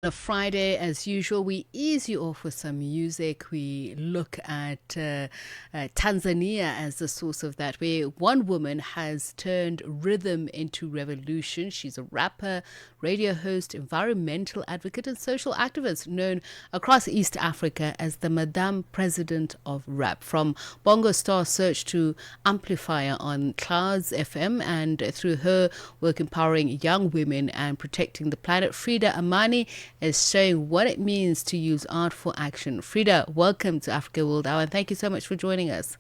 A Friday, as usual, we ease you off with some music. We look at Tanzania as the source of that, where one woman has turned rhythm into revolution. She's a rapper, radio host, environmental advocate, and social activist known across East Africa as the Madame President of Rap. From Bongo Star Search to Amplifier on Clouds FM, and through her work empowering young women and protecting the planet, Frida Amani is showing what it means to use art for action. Frida, welcome to Africa World Hour, and thank you so much for joining us.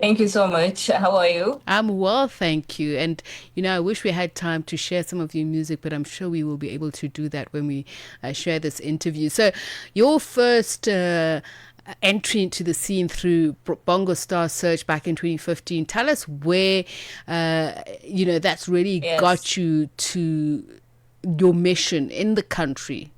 Thank you so much. How are you? I'm well, thank you. And, I wish we had time to share some of your music, but I'm sure we will be able to do that when we share this interview. So, your first entry into the scene through Bongo Star Search back in 2015. Tell us where, that's really Yes. got you to your mission in the country.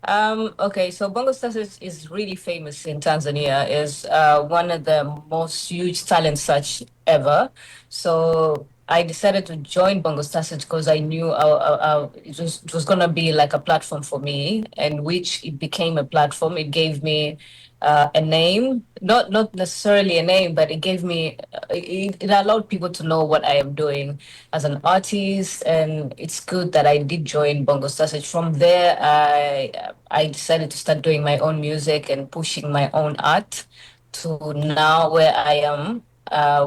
Okay, so Bongo Stars is really famous in Tanzania, is one of the most huge talent search ever. So I decided to join Bongo Stars because I knew it was gonna be like a platform for me, and which it became a platform. It gave me a name, not necessarily a name, but it gave me it allowed people to know what I am doing as an artist, and it's good that I did join Bongo Stars. From there, I decided to start doing my own music and pushing my own art to now where I am,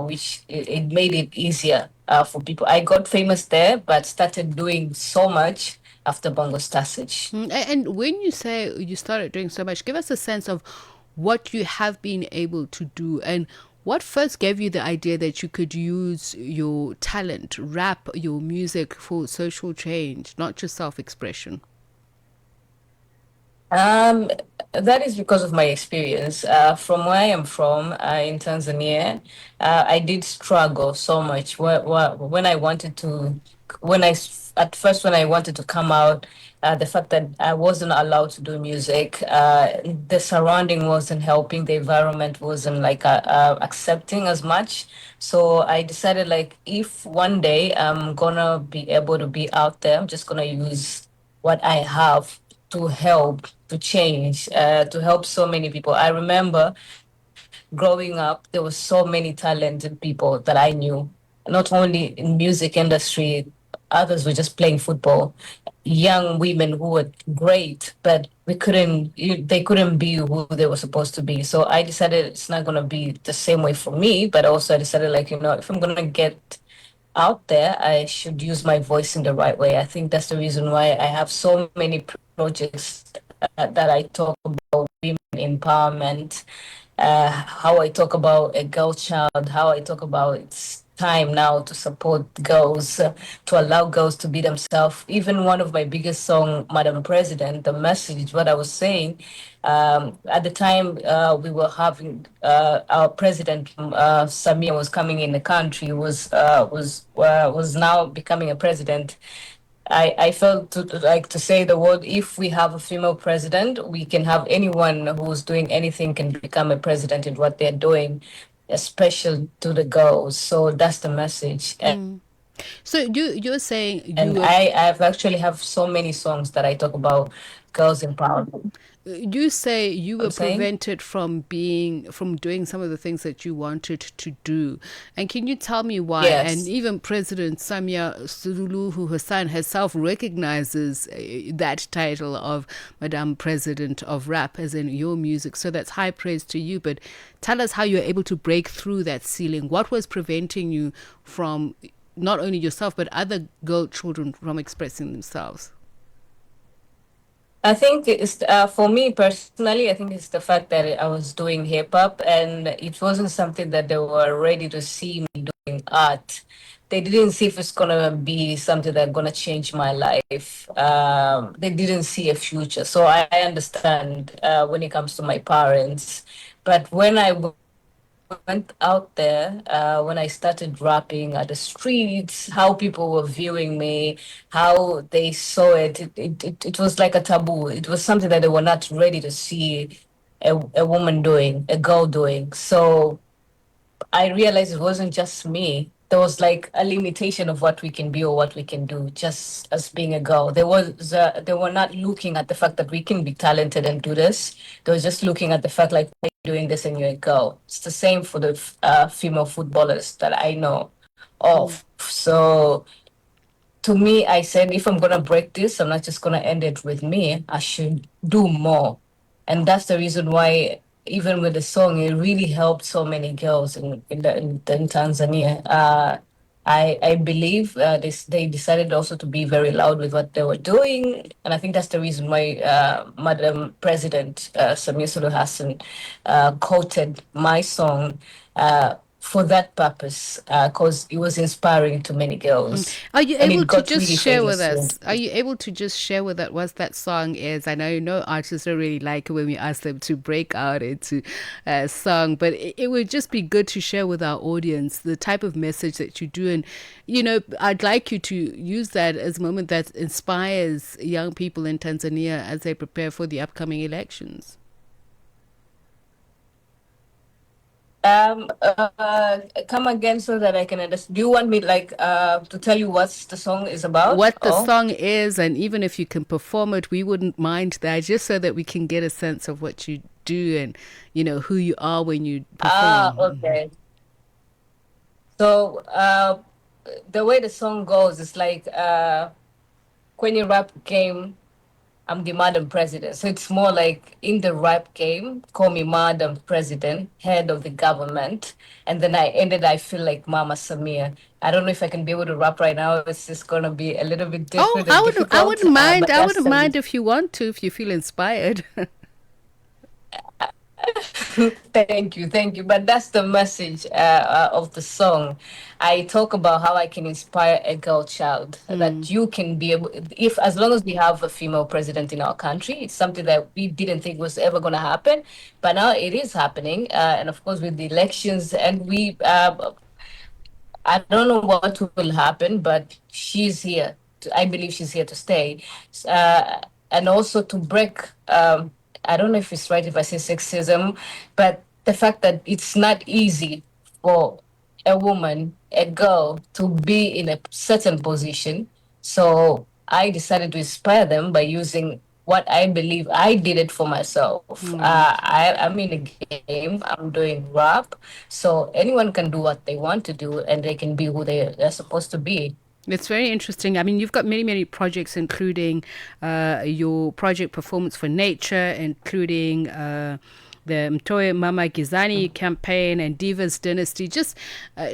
which it made it easier for people. I got famous there, but started doing so much after Bongo Stars. And when you say you started doing so much, give us a sense of what you have been able to do and what first gave you the idea that you could use your talent, rap, your music for social change, not just self expression. Um, that is because of my experience. From where I am from, in Tanzania, I did struggle so much. When I wanted to, at first when I wanted to come out, the fact that I wasn't allowed to do music, the surrounding wasn't helping, the environment wasn't like accepting as much. So I decided like if one day I'm gonna be able to be out there, I'm just gonna use what I have to help, to change, to help so many people. I remember growing up, there were so many talented people that I knew, not only in music industry, others were just playing football. Young women who were great, but they couldn't be who they were supposed to be. So I decided it's not gonna be the same way for me, but also I decided like, if I'm gonna get out there, I should use my voice in the right way. I think that's the reason why I have so many projects that I talk about women empowerment, how I talk about a girl child, how I talk about it's time now to support girls, to allow girls to be themselves. Even one of my biggest song, Madam President, the message, what I was saying, at the time we were having our president Samia was coming in the country, was now becoming a president. I felt like to say the word, if we have a female president, we can have anyone who's doing anything can become a president in what they're doing, especially to the girls. So that's the message. So you're saying you And were I've actually have so many songs that I talk about girls empowerment. you say you were I'm saying, prevented from doing some of the things that you wanted to do, and can you tell me why? And yes. even President Samia Suluhu Hassan herself recognizes that title of Madame President of Rap as in your music, so that's high praise to you. But tell us how you're able to break through that ceiling. What was preventing you from not only yourself but other girl children from expressing themselves? I think it's for me personally. I think it's the fact that I was doing hip hop, and it wasn't something that they were ready to see me doing art. They didn't see if it's gonna be something that's gonna change my life. They didn't see a future. So I understand when it comes to my parents, but when I went out there, when I started rapping at the streets, how people were viewing me, how they saw it was like a taboo. It was something that they were not ready to see a woman doing, a girl doing. So I realized it wasn't just me. there was like a limitation of what we can be or what we can do just as being a girl. They were not looking at the fact that we can be talented and do this. They were just looking at the fact like, why are you doing this and you're a girl? It's the same for the female footballers that I know Mm. of. So to me, I said, if I'm gonna break this, I'm not just gonna end it with me. I should do more, and that's the reason why. Even with the song, it really helped so many girls in Tanzania. I believe they decided also to be very loud with what they were doing, and I think that's the reason why Madam President Samia Suluhu Hassan quoted my song for that purpose, because it was inspiring to many girls, Are you and able it to got just really share with famous here. us? Are you able to just share with us what that song is? I know no artists don't really like it when we ask them to break out into a song, but it would just be good to share with our audience the type of message that you do. And, I'd like you to use that as a moment that inspires young people in Tanzania as they prepare for the upcoming elections. Come again so that I can understand. Do you want me like to tell you what the song is about? What the Oh, song is, and even if you can perform it, we wouldn't mind that, just so that we can get a sense of what you do and who you are when you perform. okay. So the way the song goes is like kwenye rap game, I'm the Madam President. So it's more like in the rap game, call me Madam President, head of the government. And then I feel like Mama Samia. I don't know if I can be able to rap right now. It's just gonna be a little bit Oh, different and I difficult. wouldn't mind. But I that's wouldn't the mind if you want to, if you feel inspired. thank you. But that's the message of the song. I talk about how I can inspire a girl child that you can be able, if as long as we have a female president in our country, it's something that we didn't think was ever going to happen, but now it is happening. And of course, with the elections, and I don't know what will happen, but she's here. I believe she's here to stay. And also to break, I don't know if it's right if I say sexism, but the fact that it's not easy for a woman, a girl, to be in a certain position. So I decided to inspire them by using what I believe. I did it for myself. I'm in a game, I'm doing rap. So anyone can do what they want to do and they can be who they're supposed to be. It's very interesting. I mean, you've got many, many projects, including your project Performance for Nature, including the Mtoe Mama Gizani campaign and Divas Dynasty. Just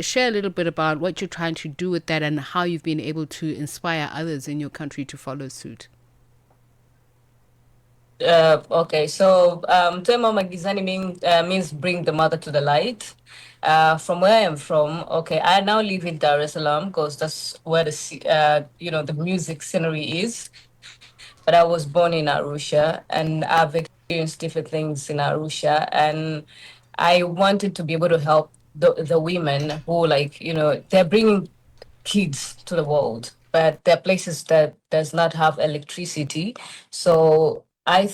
share a little bit about what you're trying to do with that and how you've been able to inspire others in your country to follow suit. Okay, so Tema Magizani means bring the mother to the light. From where I am from, okay, I now live in Dar es Salaam because that's where the music scenery is. But I was born in Arusha and I've experienced different things in Arusha. And I wanted to be able to help the women who, like, they're bringing kids to the world, but there are places that does not have electricity. So I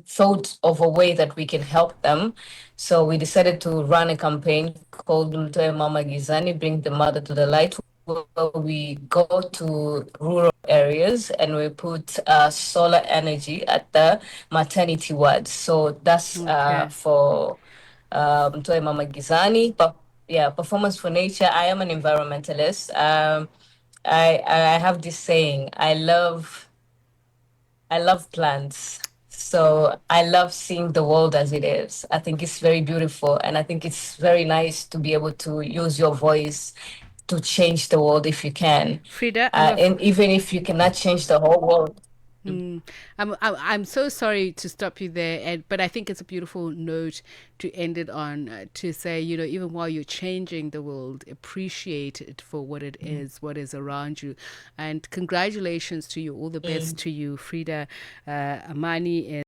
thought of a way that we can help them. So we decided to run a campaign called Mtoe Mama Gizani, Bring the Mother to the Light, where we go to rural areas and we put solar energy at the maternity wards. So that's Okay. for Mtoe Mama Gizani. But yeah, Performance for Nature. I am an environmentalist. I have this saying. I love plants. So I love seeing the world as it is. I think it's very beautiful, and I think it's very nice to be able to use your voice to change the world if you can. Frida, And even if you cannot change the whole world. I'm so sorry to stop you there, but I think it's a beautiful note to end it on, to say, even while you're changing the world, appreciate it for what it is, what is around you. And congratulations to you. All the best Mm. to you, Frida Amani.